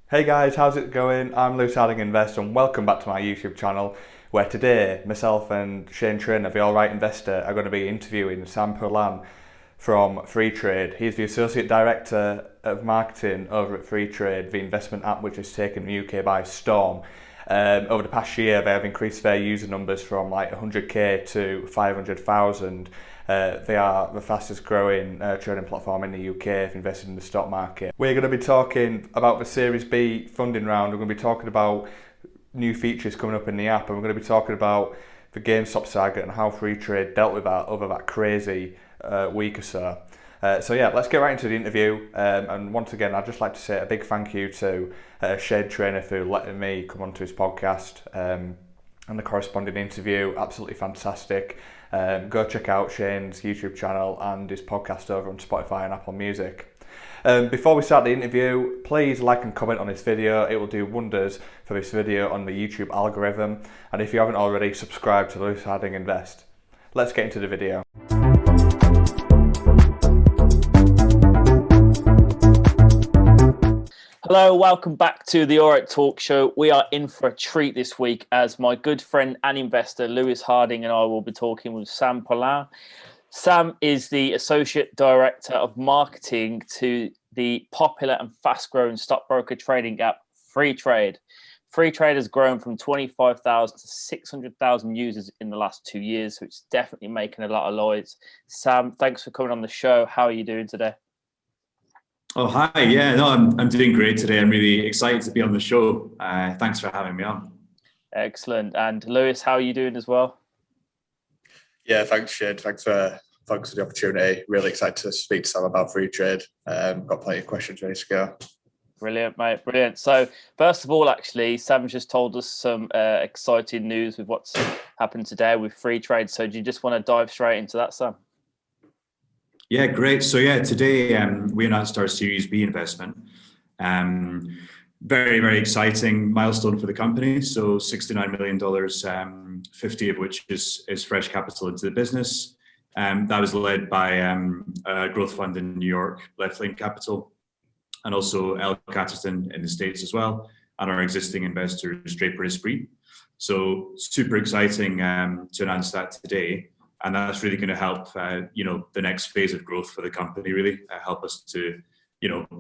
Hey guys, how's it going? I'm Lewis Harding Invest and welcome back to my YouTube channel where today myself and Shane Traynor, the Alright Investor, are going to be interviewing Sam Poullain from Freetrade. He's the Associate Director of Marketing over at Freetrade, the investment app which has taken the UK by storm. Over the past year, they have increased their user numbers from like 100k to 500,000. They are the fastest growing trading platform in the UK if invested in the stock market. We're going to be talking about the Series B funding round. We're going to be talking about new features coming up in the app, and we're going to be talking about the GameStop saga and how Freetrade dealt with that over that crazy week or so. So yeah, let's get right into the interview. And once again, I'd just like to say a big thank you to Shane Traynor for letting me come onto his podcast and the corresponding interview. Absolutely fantastic. Go check out Shane's YouTube channel and his podcast over on Spotify and Apple Music. Before we start the interview, please like and comment on this video. It will do wonders for this video on the YouTube algorithm. And if you haven't already, subscribe to Lewis Harding Invest. Let's get into the video. Hello, welcome back to the Alright Talk Show. We are in for a treat this week as my good friend and investor Lewis Harding and I will be talking with Sam Poullain. Sam is the Associate Director of Marketing to the popular and fast-growing stockbroker trading app Freetrade. Freetrade has grown from 25,000 to 600,000 users in the last 2 years, so it's definitely making a lot of noise. Sam, thanks for coming on the show. How are you doing today? Oh, hi. Yeah, no, I'm doing great today. I'm really excited to be on the show. Thanks for having me on. Excellent. And Lewis, how are you doing as well? Yeah, thanks, Shane. Thanks for the opportunity. Really excited to speak to Sam about Freetrade. Got plenty of questions ready to go. Brilliant, mate. Brilliant. So, first of all, actually, Sam just told us some exciting news with what's happened today with Freetrade. So, do you just want to dive straight into that, Sam? Yeah, great. So yeah, today we announced our Series B investment. Very, very exciting milestone for the company. So $69 million, 50 of which is fresh capital into the business. That was led by a growth fund in New York, Left Lane Capital, and also L. Catterton in the States as well, and our existing investors, Draper Esprit. So super exciting to announce that today. And that's really going to help, the next phase of growth for the company. Really help us to,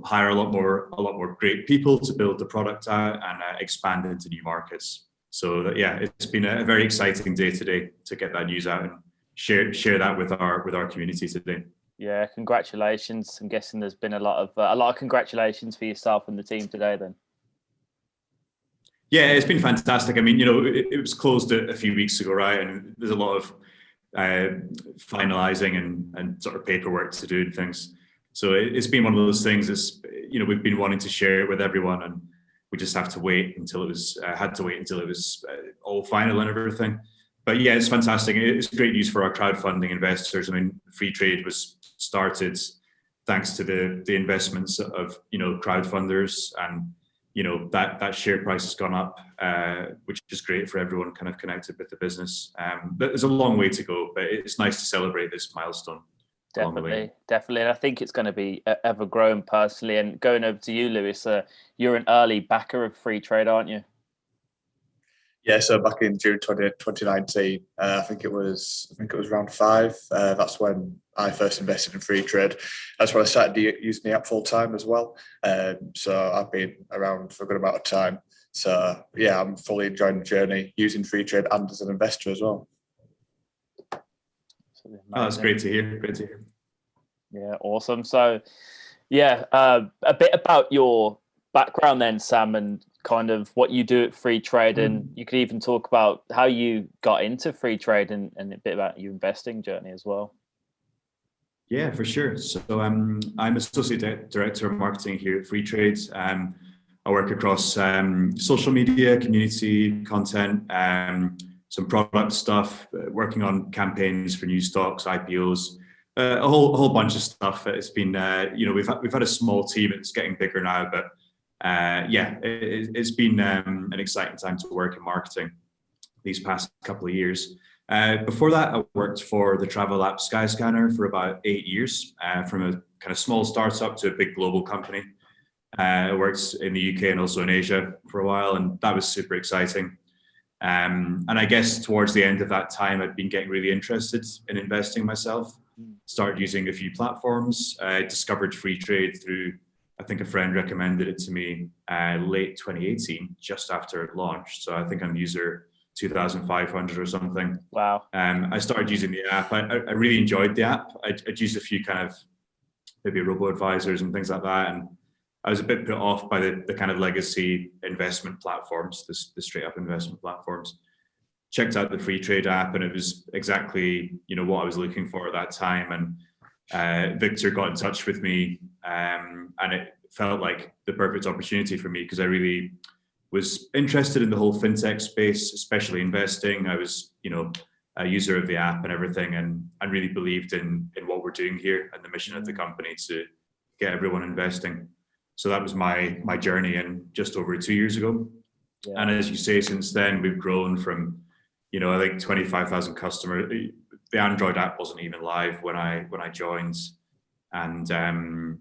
hire a lot more great people to build the product out and expand into new markets. So yeah, it's been a very exciting day today to get that news out and share that with our community today. Yeah, congratulations. I'm guessing there's been a lot of congratulations for yourself and the team today. Then. Yeah, it's been fantastic. I mean, it was closed a few weeks ago, right? And there's a lot of finalizing and sort of paperwork to do and things. So it's been one of those things that's, we've been wanting to share it with everyone, and we just have to wait until it was, all final and everything. But yeah, it's fantastic. It's great news for our crowdfunding investors. I mean, Freetrade was started thanks to the investments of, crowdfunders, and that share price has gone up, which is great for everyone kind of connected with the business. But there's a long way to go, but it's nice to celebrate this milestone. Definitely. And I think it's going to be ever growing personally. And going over to you, Lewis, you're an early backer of Freetrade, aren't you? Yeah, so back in June 2019, I think it was round 5. That's when I first invested in Freetrade. That's when I started using the app full time as well. So I've been around for a good amount of time. So yeah, I'm fully enjoying the journey using Freetrade and as an investor as well. Oh, that's great to hear. Great to hear. Yeah, awesome. So yeah, a bit about your background then, Sam, and kind of what you do at Freetrade, and you could even talk about how you got into Freetrade and a bit about your investing journey as well. Yeah, for sure. So I'm Associate Director of Marketing here at Freetrade. I work across social media, community content, some product stuff, working on campaigns for new stocks, IPOs, a whole bunch of stuff. It's been, we've had a small team. It's getting bigger now, but it's been an exciting time to work in marketing these past couple of years. Before that, I worked for the travel app Skyscanner for about 8 years, from a kind of small startup to a big global company. I worked in the UK and also in Asia for a while, and that was super exciting. And I guess towards the end of that time, I'd been getting really interested in investing myself. Started using a few platforms. I discovered Freetrade through, I think a friend recommended it to me late 2018, just after it launched. So I think I'm user 2,500 or something. Wow. I started using the app. I really enjoyed the app. I'd used a few kind of maybe robo-advisors and things like that. And I was a bit put off by the kind of legacy investment platforms, the straight up investment platforms. Checked out the Freetrade app, and it was exactly, what I was looking for at that time. And Victor got in touch with me, and it felt like the perfect opportunity for me because I really was interested in the whole fintech space, especially investing. I was, a user of the app and everything, and I really believed in what we're doing here and the mission of the company to get everyone investing. So that was my journey, and just over 2 years ago. Yeah. And as you say, since then we've grown from, I think 25,000 customers. The Android app wasn't even live when I joined, and to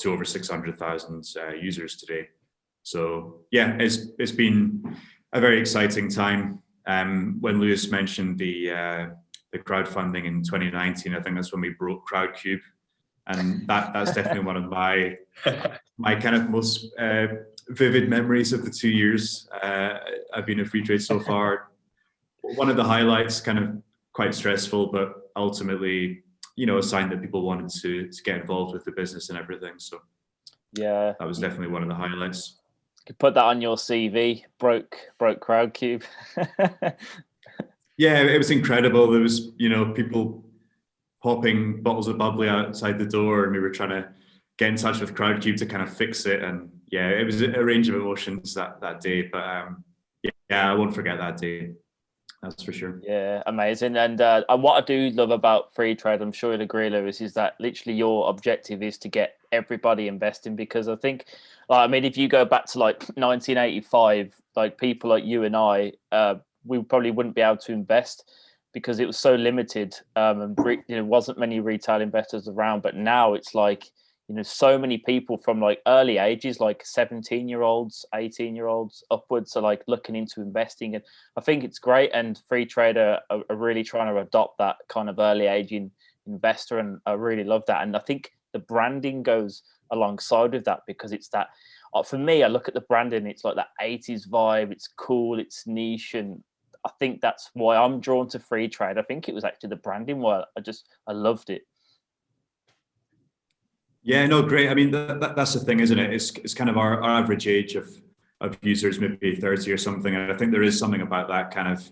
over 600,000 users today. So yeah, it's been a very exciting time. When Lewis mentioned the crowdfunding in 2019, I think that's when we broke Crowdcube. And that's definitely one of my kind of most vivid memories of the 2 years I've been at Freetrade so far. One of the highlights, kind of quite stressful, but ultimately, a sign that people wanted to get involved with the business and everything. So yeah, that was definitely one of the highlights. You could put that on your CV. Broke Crowdcube. Yeah, it was incredible. There was, people popping bottles of bubbly outside the door, and we were trying to get in touch with Crowdcube to kind of fix it. And yeah, it was a range of emotions that day. But I won't forget that day. That's for sure. Yeah, amazing. And what I do love about Freetrade, I'm sure you'll agree, Lewis, is that literally your objective is to get everybody investing. Because I think, if you go back to 1985, people like you and I, we probably wouldn't be able to invest because it was so limited, and wasn't many retail investors around. But now it's so many people from early ages, 17-year-olds, 18-year-olds upwards are looking into investing. And I think it's great. And Freetrade are really trying to adopt that kind of early aging investor. And I really love that. And I think the branding goes alongside with that, because it's that, for me, I look at the branding, it's like that 80s vibe. It's cool, it's niche. And I think that's why I'm drawn to Freetrade. I think it was actually the branding where I loved it. Yeah, no, great. I mean, that's the thing, isn't it? It's kind of our average age of users, maybe 30 or something. And I think there is something about that kind of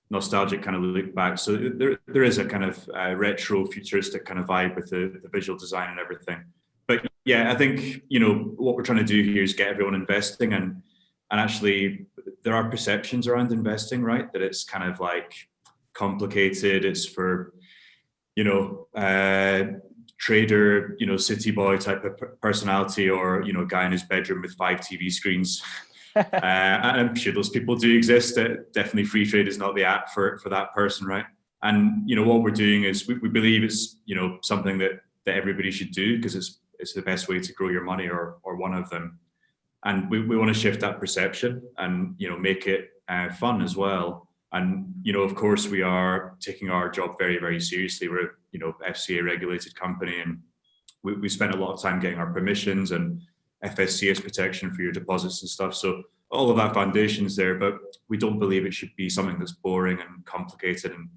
nostalgic kind of look back. So there is a kind of retro futuristic kind of vibe with the visual design and everything. But yeah, I think, what we're trying to do here is get everyone investing, and actually there are perceptions around investing, right? That it's kind of complicated. It's for, trader, city boy type of personality, or guy in his bedroom with 5 TV screens. And I'm sure those people do exist. Definitely Freetrade is not the app for that person, right? And what we're doing is we believe it's something that everybody should do, because it's the best way to grow your money, or one of them. And we want to shift that perception and make it fun as well. And of course, we are taking our job very, very seriously. We're FCA regulated company, and we spent a lot of time getting our permissions and FSCS protection for your deposits and stuff. So all of that foundation's there, but we don't believe it should be something that's boring and complicated and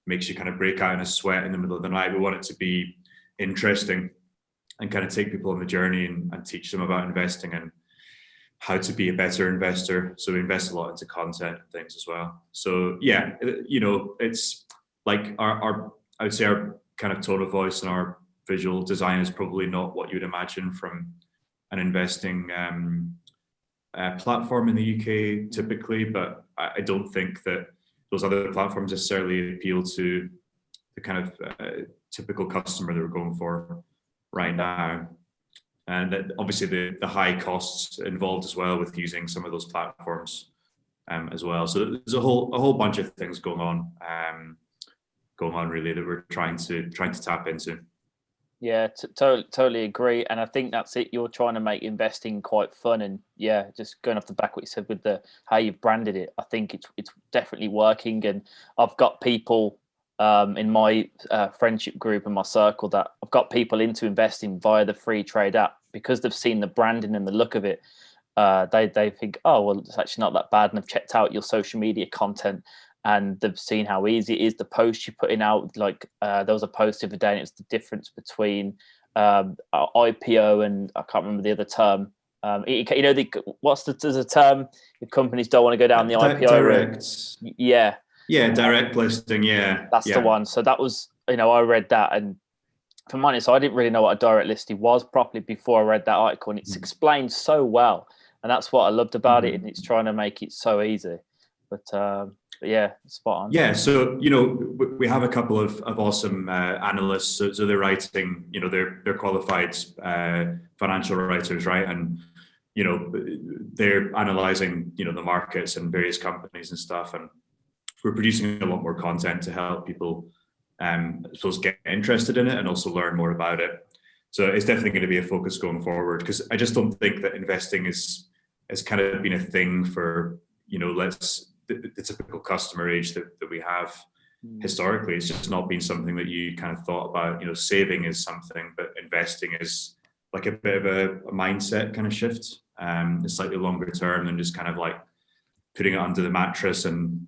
makes you kind of break out in a sweat in the middle of the night. We want it to be interesting and kind of take people on the journey and teach them about investing and how to be a better investor. So we invest a lot into content and things as well. So yeah, it's our I would say our kind of tone of voice and our visual design is probably not what you would imagine from an investing platform in the UK typically, but I don't think that those other platforms necessarily appeal to the kind of typical customer that we're going for right now. And that obviously the high costs involved as well with using some of those platforms as well. So there's a whole bunch of things going on really that we're trying to tap into. Yeah, totally agree. And I think that's it. You're trying to make investing quite fun, and yeah, just going off the back what you said with the how you've branded it, I think it's definitely working. And I've got people in my friendship group and my circle that I've got people into investing via the Freetrade app because they've seen the branding and the look of it. They think, oh well, it's actually not that bad, and they've checked out your social media content, and they've seen how easy it is. The post you're putting out, like there was a post the other day, and it's the difference between IPO and I can't remember the other term. You know, there's a term if companies don't want to go down the IPO direct route. Yeah, direct listing. That's the one. So that was, I read that, and for money, so I didn't really know what a direct listing was properly before I read that article, and it's explained so well, and that's what I loved about it, and it's trying to make it so easy. But yeah, spot on. Yeah, so we have a couple of awesome analysts. So they're writing, they're qualified financial writers, right? And they're analyzing the markets and various companies and stuff. And we're producing a lot more content to help people, I suppose, get interested in it and also learn more about it. So it's definitely going to be a focus going forward, because I just don't think that investing has kind of been a thing for the typical customer age that we have historically. It's just not been something that you kind of thought about. Saving is something, but investing is like a bit of a mindset kind of shift. It's slightly longer term than just kind of like putting it under the mattress and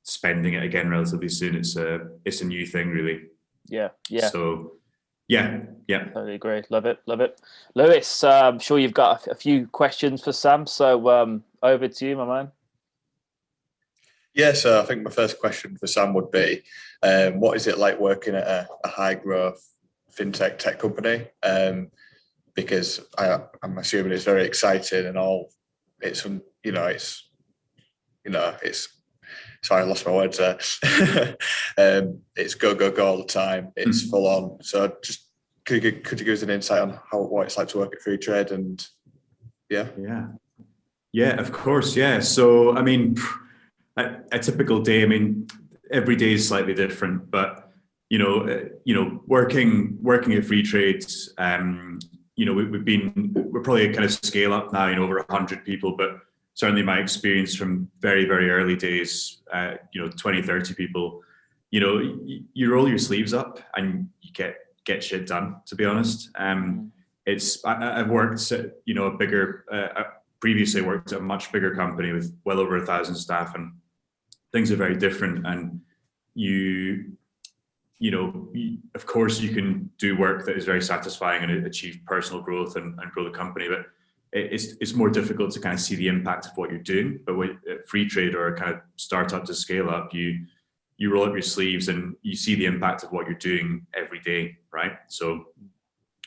spending it again relatively soon. It's a new thing, really. Yeah. So yeah. Totally agree. Love it. Lewis, I'm sure you've got a few questions for Sam. So over to you, my man. Yeah, so I think my first question for Sam would be, what is it like working at a high growth fintech tech company? Because I'm assuming it's very exciting and all. It's sorry, I lost my words there. It's go all the time. It's full on. So just could you give us an insight on what it's like to work at Freetrade? And yeah, of course. Yeah. So I mean, a typical day, I mean, every day is slightly different, but working at Freetrade, we're probably a kind of scale up now, over 100 people, but certainly my experience from very, very early days, 20, 30 people, you roll your sleeves up and you get shit done, to be honest. I've worked at, previously worked at a much bigger company with well over 1,000 staff, and things are very different. And of course you can do work that is very satisfying and achieve personal growth and grow the company, but it's more difficult to kind of see the impact of what you're doing. But with Freetrade or a kind of startup to scale up, you roll up your sleeves and you see the impact of what you're doing every day, right? So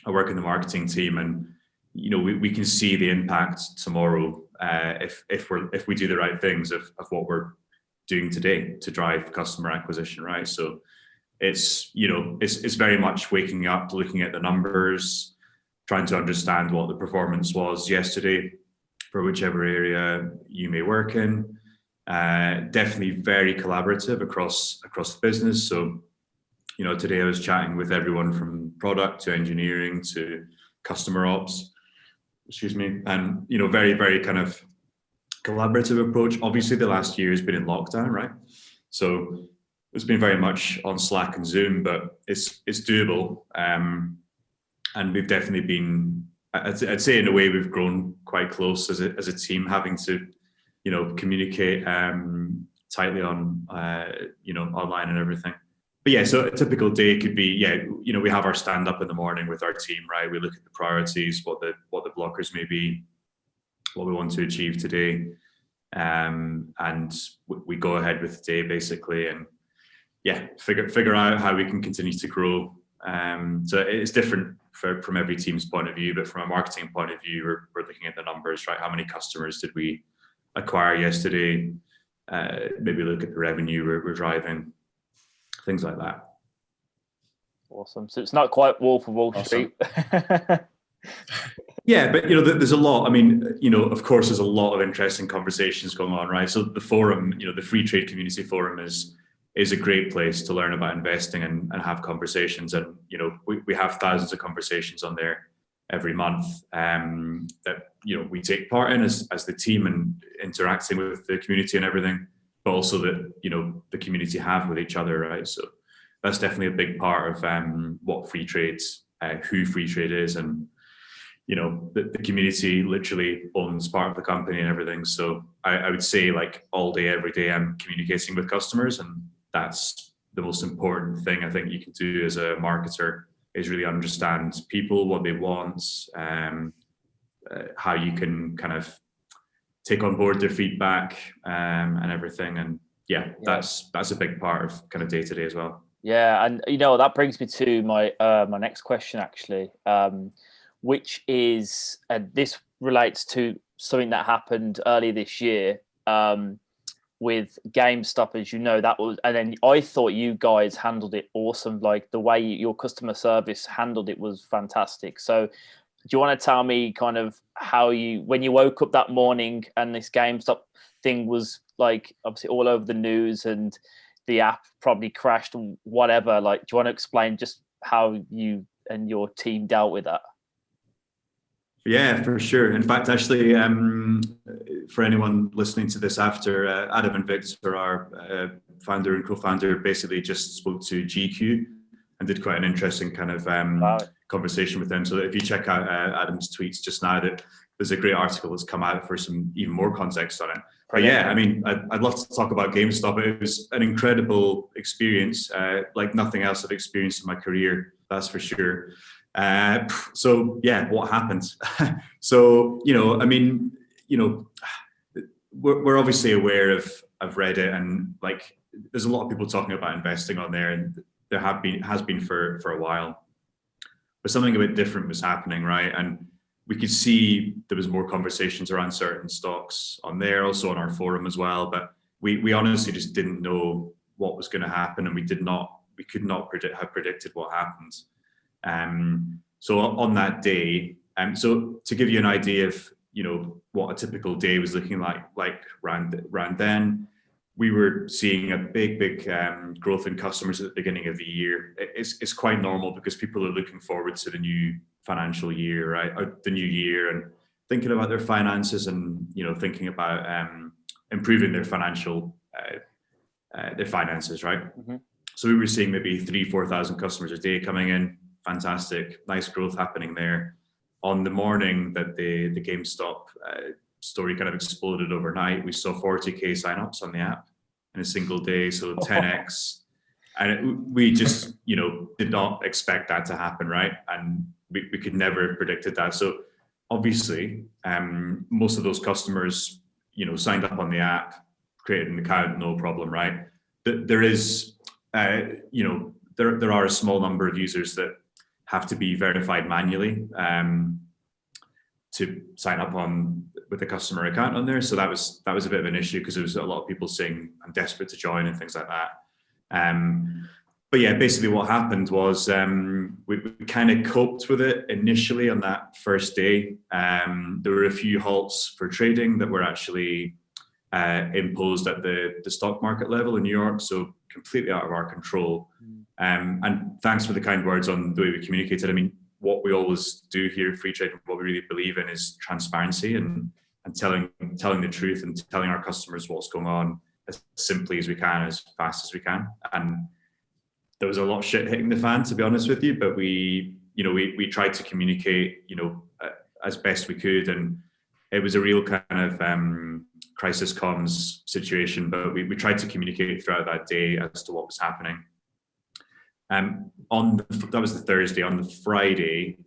I work in the marketing team, and we can see the impact tomorrow if we do the right things of what we're doing today to drive customer acquisition, right? So it's very much waking up, looking at the numbers, trying to understand what the performance was yesterday for whichever area you may work in. Definitely very collaborative across the business. So today I was chatting with everyone from product to engineering to customer ops, and very, very kind of collaborative approach. Obviously the last year has been in lockdown, right? So it's been very much on Slack and Zoom, but it's doable. And we've definitely been, I'd say in a way we've grown quite close as a team, having to communicate tightly on online and everything. But yeah, so a typical day could be, we have our stand up in the morning with our team, right? We look at the priorities, what the blockers may be, what we want to achieve today, and we go ahead with the day basically, and figure out how we can continue to grow. So it's different from every team's point of view, but from a marketing point of view, we're looking at the numbers, right? How many customers did we acquire yesterday? Maybe look at the revenue we're driving, things like that. Awesome. So it's not quite Wolf of Wall Street. Yeah, but there's a lot. I mean, of course, there's a lot of interesting conversations going on, right? So the forum, the Freetrade community forum is is a great place to learn about investing and have conversations. And, you know, we have thousands of conversations on there every month that, you know, we take part in as the team and interacting with the community and everything, but also that, you know, the community have with each other, right? So that's definitely a big part of what Freetrade, who Freetrade is, and, you know, the community literally owns part of the company and everything. So I would say, like, all day, every day, I'm communicating with customers, and that's the most important thing I think you can do as a marketer, is really understand people, what they want, how you can kind of take on board their feedback and everything. And yeah, that's a big part of kind of day to day as well. Yeah, and you know, that brings me to my my next question actually, which is this relates to something that happened earlier this year with GameStop, as you know. That was, and then I thought you guys handled it awesome. Like, the way your customer service handled it was fantastic. So do you want to tell me kind of how you, when you woke up that morning and this GameStop thing was, like, obviously all over the news and the app probably crashed and whatever, like, do you want to explain just how you and your team dealt with that? Yeah, for sure. In fact, actually, for anyone listening to this after, Adam and Victor, our founder and co-founder, basically just spoke to GQ and did quite an interesting kind of conversation with them. So if you check out Adam's tweets just now, that there's a great article that's come out for some even more context on it. But yeah, I mean, I'd love to talk about GameStop. It was an incredible experience, like nothing else I've experienced in my career, that's for sure. So yeah, what happened? So, you know, I mean, you know, we're obviously aware of Reddit, and like, there's a lot of people talking about investing on there, and there has been for a while, but something a bit different was happening, right? And we could see there was more conversations around certain stocks on there, also on our forum as well. But we honestly just didn't know what was going to happen, and we could not have predicted what happened. So on that day, so to give you an idea of, you know, what a typical day was looking like around then, we were seeing a big growth in customers at the beginning of the year. It's quite normal because people are looking forward to the new financial year, right? Or the new year, and thinking about their finances, and, you know, thinking about improving their finances, right? Mm-hmm. So we were seeing maybe 3,000-4,000 customers a day coming in. Fantastic, nice growth happening there. On the morning that the GameStop story kind of exploded overnight, we saw 40k signups on the app in a single day, so 10x. And we just, you know, did not expect that to happen, right? And we could never have predicted that. So obviously, most of those customers, you know, signed up on the app, created an account, no problem, right? There is, you know, there are a small number of users that have to be verified manually to sign up with a customer account on there. So that was a bit of an issue, because there was a lot of people saying, I'm desperate to join and things like that. But yeah, basically what happened was we kind of coped with it initially on that first day. There were a few halts for trading that were actually imposed at the stock market level in New York, so completely out of our control. And thanks for the kind words on the way we communicated. I mean, what we always do here at Freetrade, and what we really believe in, is transparency and telling the truth, and telling our customers what's going on as simply as we can, as fast as we can. And there was a lot of shit hitting the fan, to be honest with you, but we tried to communicate, you know, as best we could, and it was a real kind of crisis comms situation, but we tried to communicate throughout that day as to what was happening. That was the Thursday. On the Friday,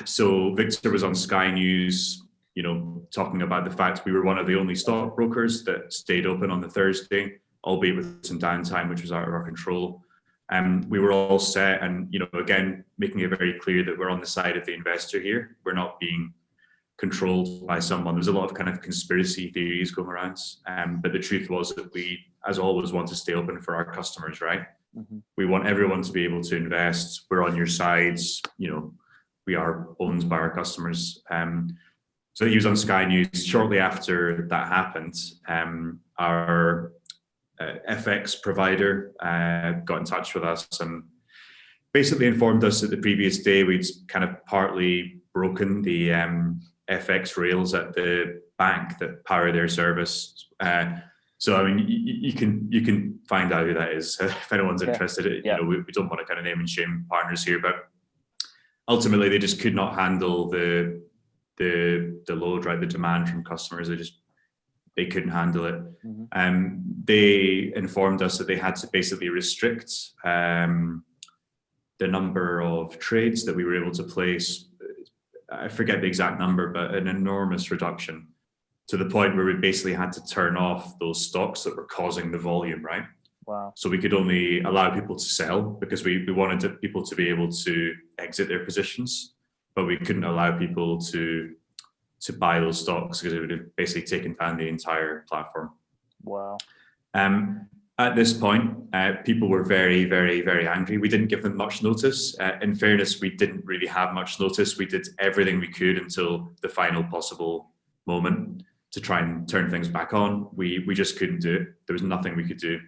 so Victor was on Sky News, you know, talking about the fact we were one of the only stockbrokers that stayed open on the Thursday, albeit with some downtime, which was out of our control. We were all set, and, you know, again, making it very clear that we're on the side of the investor here. We're not being controlled by someone. There's a lot of kind of conspiracy theories going around, but the truth was that we, as always, want to stay open for our customers, right? Mm-hmm. We want everyone to be able to invest. We're on your sides, you know, we are owned by our customers. So he was on Sky News. Shortly after that happened, our FX provider got in touch with us and basically informed us that the previous day we'd kind of partly broken the FX rails at the bank that power their service. So I mean, you can find out who that is if anyone's interested. You know, we don't want to kind of name and shame partners here, but ultimately they just could not handle the load, right? The demand from customers. They couldn't handle it. They informed us that they had to basically restrict the number of trades that we were able to place. I forget the exact number, but an enormous reduction, to the point where we basically had to turn off those stocks that were causing the volume, right? Wow. So we could only allow people to sell because we wanted people to be able to exit their positions, but we couldn't allow people to buy those stocks because it would have basically taken down the entire platform. Wow. At this point, people were very, very, very angry. We didn't give them much notice. In fairness, we didn't really have much notice. We did everything we could until the final possible moment to try and turn things back on. We just couldn't do it. There was nothing we could do.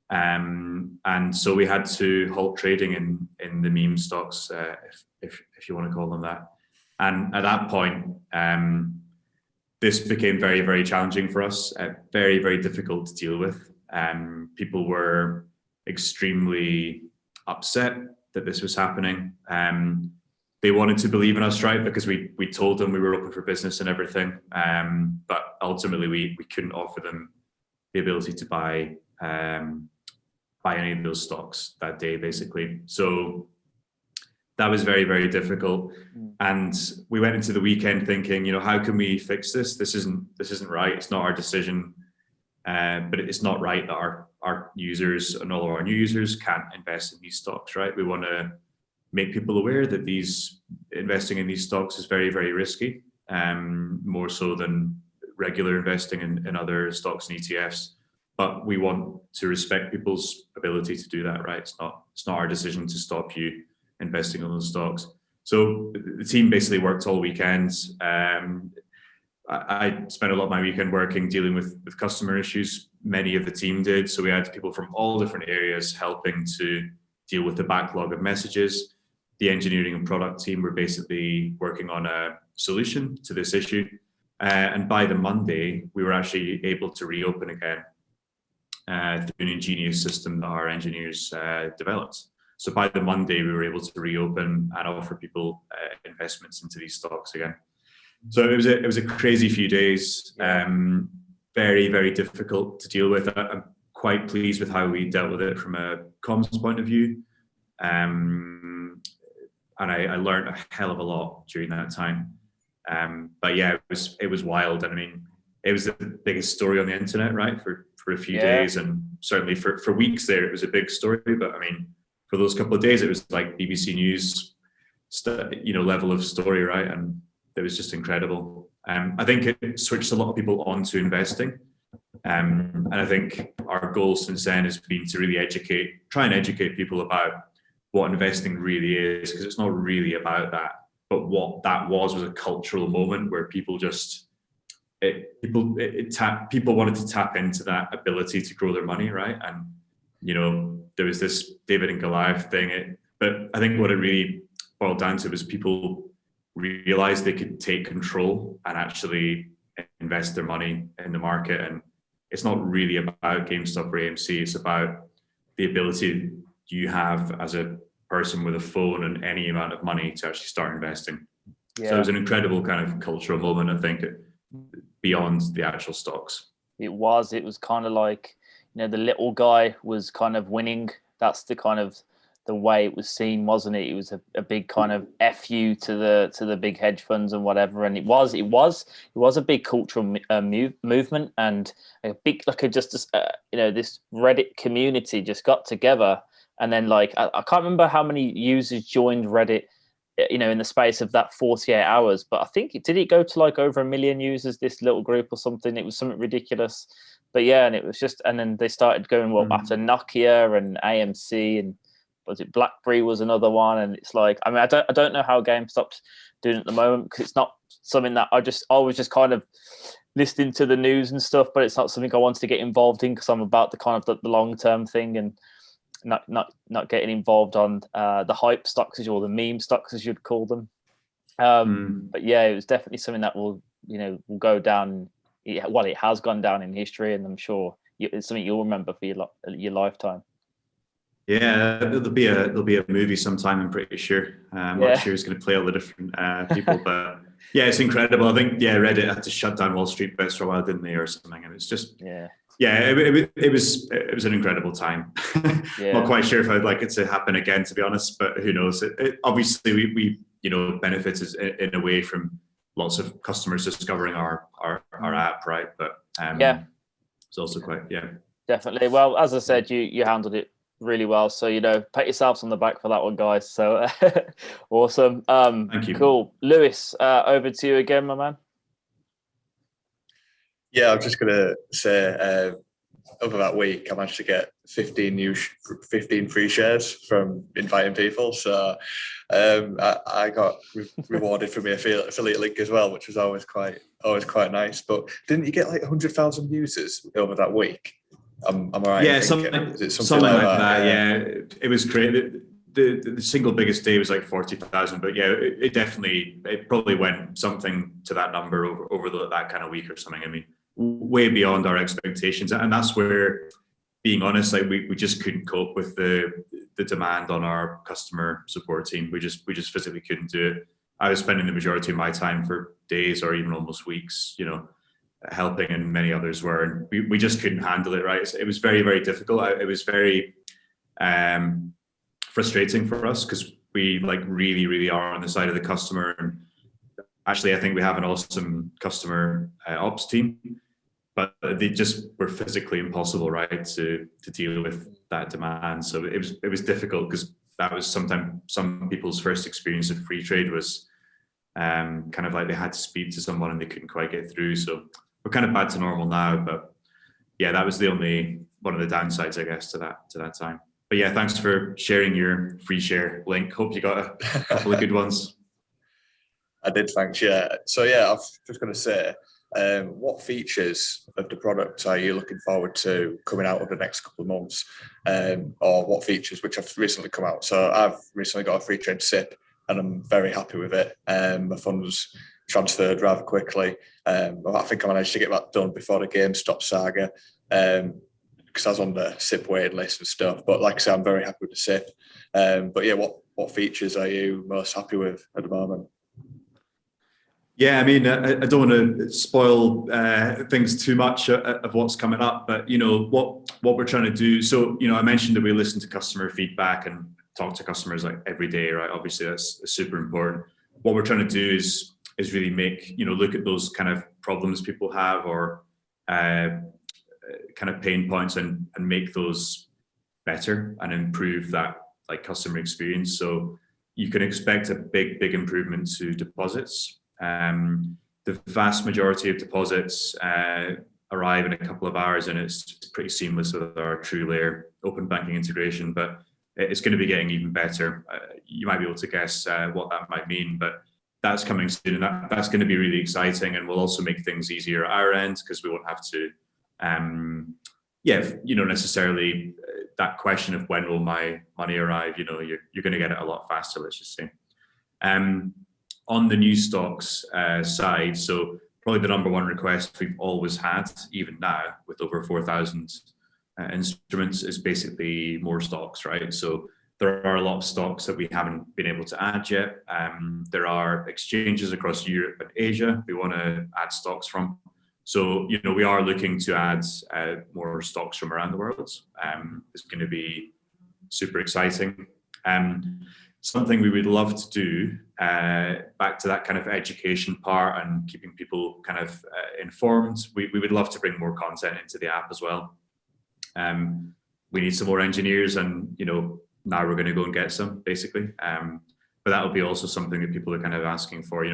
And so we had to halt trading in the meme stocks, if you want to call them that. And at that point, this became very, very challenging for us, very, very difficult to deal with. People were extremely upset that this was happening. They wanted to believe in us, right? Because we told them we were open for business and everything. But ultimately we couldn't offer them the ability to buy any of those stocks that day, basically. So that was very, very difficult. And we went into the weekend thinking, you know, how can we fix this? This isn't right. It's not our decision. But it's not right that our users and all of our new users can't invest in these stocks, right? We want to make people aware that investing in these stocks is very, very risky, more so than regular investing in other stocks and ETFs. But we want to respect people's ability to do that, right? It's not our decision to stop you investing in those stocks. So the team basically worked all weekend. I spent a lot of my weekend working, dealing with customer issues. Many of the team did. So we had people from all different areas helping to deal with the backlog of messages. The engineering and product team were basically working on a solution to this issue. And by the Monday, we were actually able to reopen again through an ingenious system that our engineers developed. So by the Monday, we were able to reopen and offer people investments into these stocks again. So it was a crazy few days, very, very difficult to deal with. I'm quite pleased with how we dealt with it from a comms point of view. And I learned a hell of a lot during that time. But yeah, it was wild. And I mean, it was the biggest story on the internet, right? For a few days, and certainly for weeks there, it was a big story. But I mean, for those couple of days, it was like BBC News, level of story, right? And it was just incredible. I think it switched a lot of people onto investing. And I think our goal since then has been to really try and educate people about what investing really is, because it's not really about that. But what that was a cultural moment where people people wanted to tap into that ability to grow their money, right? And there was this David and Goliath thing. But I think what it really boiled down to was people realized they could take control and actually invest their money in the market. And it's not really about GameStop or AMC. It's about the ability you have as a person with a phone and any amount of money to actually start investing. So it was an incredible kind of cultural moment, I think, beyond the actual stocks. It was kind of like, the little guy was kind of winning. That's the kind of the way it was seen, wasn't it? It was a big kind of FU to the big hedge funds and whatever. And it was a big cultural movement, and a big this Reddit community just got together. And then I can't remember how many users joined Reddit, in the space of that 48 hours. But I think did it go to over 1 million users, this little group or something? It was something ridiculous. But yeah, and it was just, and then they started going after Nokia and AMC and was it BlackBerry was another one, and it's like, I mean, I don't know how GameStop's doing at the moment, because it's not something that I was just kind of listening to the news and stuff, but it's not something I wanted to get involved in, because I'm about the kind of the long term thing, and not getting involved on the hype stocks, or the meme stocks, as you'd call them. But yeah, it was definitely something that will go down. Well, it has gone down in history, and I'm sure it's something you'll remember for your lifetime. Yeah, there'll be a movie sometime, I'm pretty sure. I'm not sure who's going to play all the different people, but yeah, it's incredible. I think Reddit had to shut down Wall Street Bets for a while, didn't they, or something? And it's just it was an incredible time. Not quite sure if I'd like it to happen again, to be honest, but who knows? Obviously we benefited in a way from lots of customers discovering our app, right? But it's also quite definitely. Well, as I said, you handled it really well, so pat yourselves on the back for that one, guys. So awesome. Thank you. Cool. Lewis, over to you again, my man. Yeah, I'm just gonna say, over that week, I managed to get 15 free shares from inviting people. So I got rewarded for my affiliate link as well, which was always quite nice. But didn't you get like 100,000 users over that week? I'm all right. Yeah, something like that. Yeah, it was great. The single biggest day was like 40,000, but yeah, it probably went something to that number over that kind of week or something. I mean, way beyond our expectations, and that's where, being honest, like we just couldn't cope with the demand on our customer support team. We just physically couldn't do it. I was spending the majority of my time for days or even almost weeks, helping, and many others were, and we just couldn't handle it. Right, it was very, very difficult. It was very frustrating for us, because we really, really are on the side of the customer. And actually, I think we have an awesome customer ops team, but they just were physically impossible, right, to deal with that demand. So it was difficult, because that was sometimes some people's first experience of Freetrade was kind of like they had to speak to someone and they couldn't quite get through. So we're kind of back to normal now, but yeah, that was the only one of the downsides, I guess, to that time. But yeah, thanks for sharing your free share link. Hope you got a couple of good ones. I did, thanks. Yeah. So yeah, I was just going to say, what features of the product are you looking forward to coming out of the next couple of months, or what features which have recently come out? So I've recently got a Freetrade SIP, and I'm very happy with it. My funds transferred rather quickly. I think I managed to get that done before the GameStop saga, because I was on the SIP waiting list and stuff. But like I said, I'm very happy with the SIP. But yeah, what features are you most happy with at the moment? Yeah, I mean, I don't want to spoil things too much of what's coming up, but what we're trying to do. So I mentioned that we listen to customer feedback and talk to customers like every day, right? Obviously, that's super important. What we're trying to do is really make look at those kind of problems people have, or kind of pain points, and make those better and improve that customer experience. So you can expect a big improvement to deposits. The vast majority of deposits arrive in a couple of hours, and it's pretty seamless with our TrueLayer open banking integration, but it's going to be getting even better. You might be able to guess what that might mean, but that's coming soon, and that's going to be really exciting, and will also make things easier at our end, because we won't have to necessarily that question of when will my money arrive. You're going to get it a lot faster, let's just say. On the new stocks side, so probably the number one request we've always had, even now with over 4,000 instruments, is basically more stocks, right? So there are a lot of stocks that we haven't been able to add yet. There are exchanges across Europe and Asia we want to add stocks from. So we are looking to add more stocks from around the world. It's going to be super exciting. Something we would love to do, back to that kind of education part and keeping people kind of informed, we would love to bring more content into the app as well. We need some more engineers, and now we're going to go and get some, basically. But that will be also something that people are kind of asking for,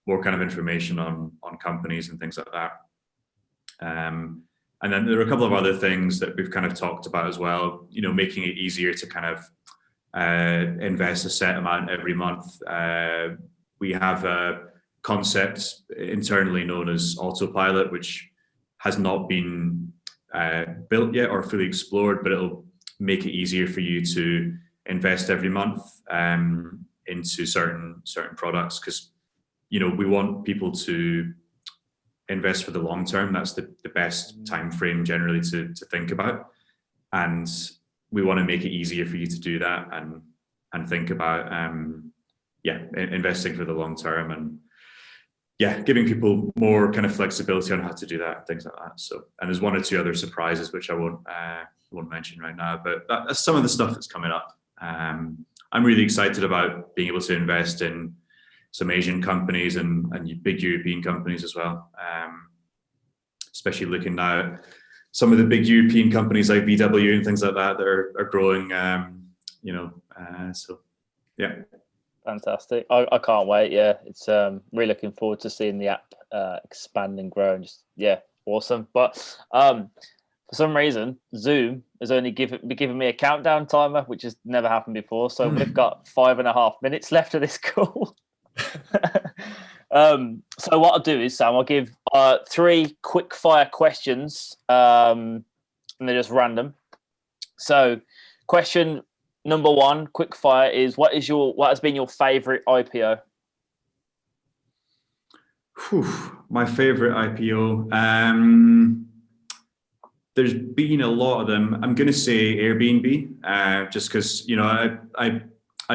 more kind of information on companies and things like that. And then there are a couple of other things that we've kind of talked about as well, making it easier to kind of invest a set amount every month. We have a concept internally known as autopilot, which has not been built yet or fully explored, but it'll make it easier for you to invest every month into certain products, because we want people to invest for the long term. That's the best time frame generally to think about, and we want to make it easier for you to do that and think about investing for the long term, and giving people more kind of flexibility on how to do that, things like that. So, and there's one or two other surprises which I won't mention right now, but that's some of the stuff that's coming up. I'm really excited about being able to invest in some Asian companies and big European companies as well. Especially looking now at some of the big European companies like VW and things like that are growing. So yeah. Fantastic. I can't wait. Yeah, it's really looking forward to seeing the app expand and grow, and just awesome. But for some reason, Zoom has only given me a countdown timer, which has never happened before. So we've got 5.5 minutes left of this call. So what I'll do is, Sam, I'll give 3 quick fire questions, and they're just random. So question number 1, quick fire, is what has been your favorite IPO? My favorite IPO. There's been a lot of them. I'm going to say Airbnb, just because I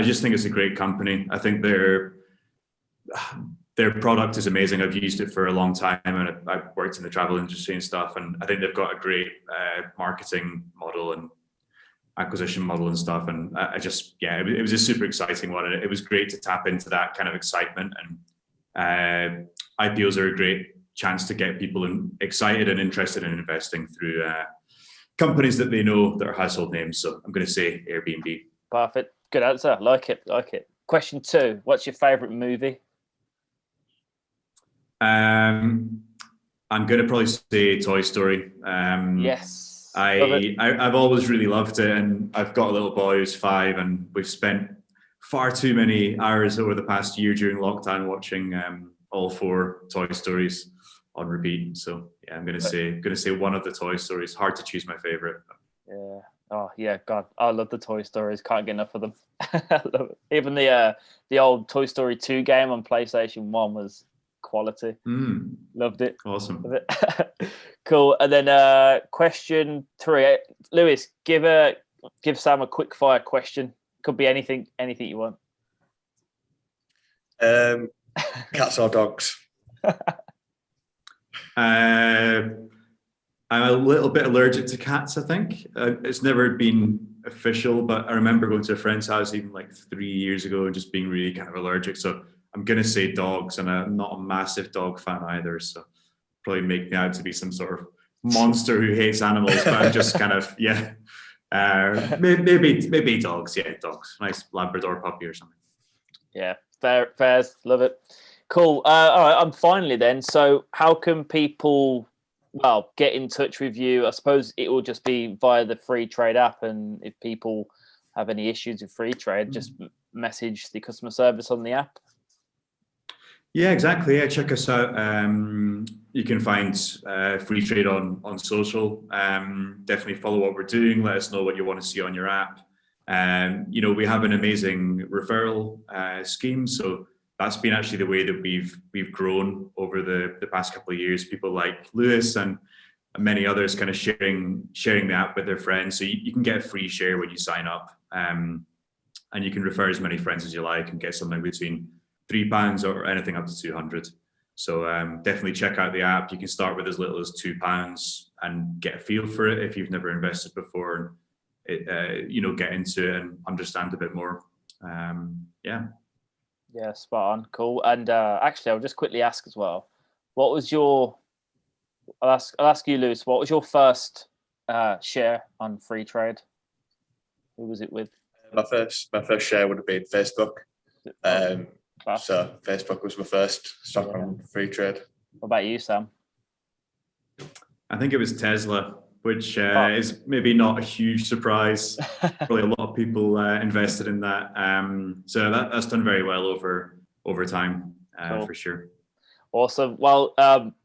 just think it's a great company. I think their product is amazing. I've used it for a long time, and I've worked in the travel industry and stuff, and I think they've got a great marketing model and acquisition model and stuff. And it was a super exciting one, and it was great to tap into that kind of excitement. And IPOs are a great chance to get people excited and interested in investing through companies that they know that are household names. So I'm going to say Airbnb. Perfect. Good answer. Like it. Question 2, what's your favorite movie? I'm going to probably say Toy Story. Yes. I've always really loved it, and I've got a little boy who's 5, and we've spent far too many hours over the past year during lockdown watching all 4 Toy Stories on repeat. So I'm going to say one of the Toy Stories. Hard to choose my favorite. Yeah. Oh yeah, God, I love the Toy Stories. Can't get enough of them. I love it. Even the old Toy Story 2 game on PlayStation 1 was quality. Loved it. Awesome. Loved it. Cool. And then question 3, Lewis, give Sam a quick fire question. Could be anything you want. Cats or dogs? I'm a little bit allergic to cats, I think. It's never been official, but I remember going to a friend's house even like 3 years ago and just being really kind of allergic. So I'm going to say dogs, and I'm not a massive dog fan either. So probably make me out to be some sort of monster who hates animals, but I'm just kind of, maybe dogs. Yeah, dogs. Nice Labrador puppy or something. Yeah, fairs. Love it. Cool. All right, I'm finally then. So how can people get in touch with you? I suppose it will just be via the Freetrade app, and if people have any issues with Freetrade, just message the customer service on the app. Yeah, exactly. Yeah, check us out. You can find Freetrade on social. Definitely follow what we're doing. Let us know what you want to see on your app. We have an amazing referral scheme, so that's been actually the way that we've grown over the past couple of years. People like Lewis and many others kind of sharing the app with their friends. So you can get a free share when you sign up, and you can refer as many friends as you like and get something between £3 or anything up to 200. So definitely check out the app. You can start with as little as £2 and get a feel for it if you've never invested before. Get into it and understand a bit more. Yeah, spot on. Cool. And actually, I'll just quickly ask as well. What was I'll ask you, Lewis. What was your first share on Freetrade? Who was it with? My first share would have been Facebook. So Facebook was my first stock on Freetrade. What about you, Sam? I think it was Tesla which is maybe not a huge surprise. Probably a lot of people invested in that. So that's done very well over time, Cool. for sure. Awesome. Well,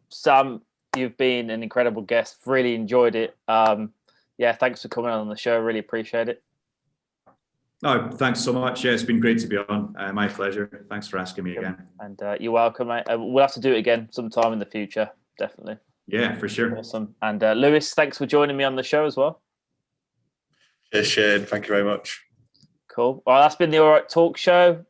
Sam, you've been an incredible guest. Really enjoyed it. Yeah, thanks for coming on the show. Really appreciate it. No, thanks so much. Yeah, it's been great to be on. My pleasure. Thanks for asking me again. And you're welcome, mate. We'll have to do it again sometime in the future, definitely. Yeah, for sure. Awesome. And Lewis, thanks for joining me on the show as well. Cheers, Shane. Thank you very much. Cool. Well, that's been the All Right Talk Show.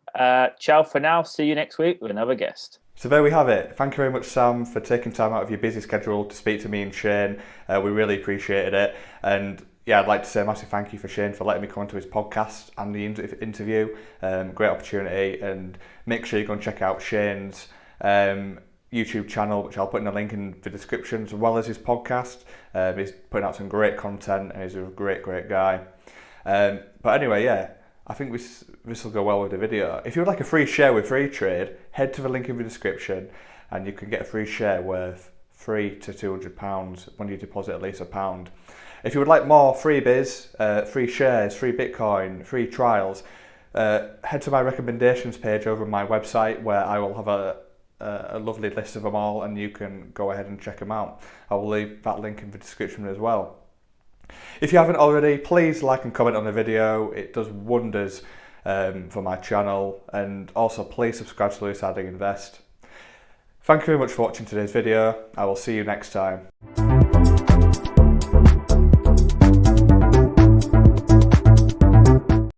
Ciao for now. See you next week with another guest. So there we have it. Thank you very much, Sam, for taking time out of your busy schedule to speak to me and Shane. We really appreciated it. And yeah, I'd like to say a massive thank you for Shane for letting me come onto his podcast and the interview. Great opportunity. And make sure you go and check out Shane's YouTube channel, which I'll put in a link in the description, as well as his podcast. He's putting out some great content and he's a great guy. But anyway, yeah, I think this will go well with the video. If you would like a free share with Freetrade, head to the link in the description and you can get a free share worth £3 to £200 when you deposit at least £1. If you would like more freebies, free shares, free Bitcoin, free trials, head to my recommendations page over on my website where I will have a lovely list of them all and you can go ahead and check them out. I will leave that link in the description as well. If you haven't already, please like and comment on the video. It does wonders for my channel. And also please subscribe to Lewis Harding Invest. Thank you very much for watching today's video. I will see you next time.